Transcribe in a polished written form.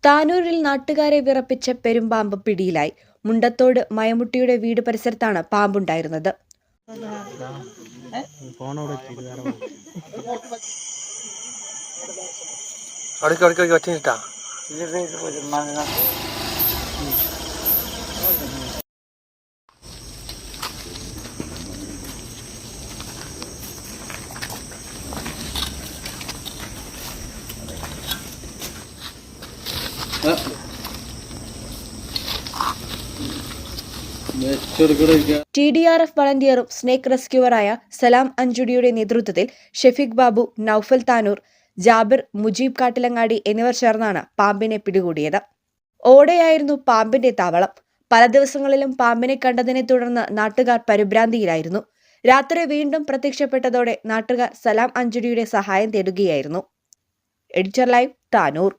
താനൂരിൽ നാട്ടുകാരെ വിറപ്പിച്ച പെരുമ്പാമ്പ് പിടിയിലായി. മുണ്ടത്തോട് മയമുട്ടിയുടെ വീട് പരിസരത്താണ് പാമ്പുണ്ടായിരുന്നത്. TDRF വളണ്ടിയറും സ്നേക്ക് റെസ്ക്യൂവറായ സലാം അഞ്ചുടിയുടെ നേതൃത്വത്തിൽ ഷെഫീഖ് ബാബു, നൌഫൽ താനൂർ, ജാബിർ, മുജീബ് കാട്ടിലങ്ങാടി എന്നിവർ ചേർന്നാണ് പാമ്പിനെ പിടികൂടിയത്. ഓടെയായിരുന്നു പാമ്പിന്റെ താവളം. പല ദിവസങ്ങളിലും പാമ്പിനെ കണ്ടതിനെ തുടർന്ന് നാട്ടുകാർ പരിഭ്രാന്തിയിലായിരുന്നു. രാത്രി വീണ്ടും പ്രത്യക്ഷപ്പെട്ടതോടെ നാട്ടുകാർ സലാം അഞ്ചുടിയുടെ സഹായം തേടുകയായിരുന്നു. Editor live, Tanur.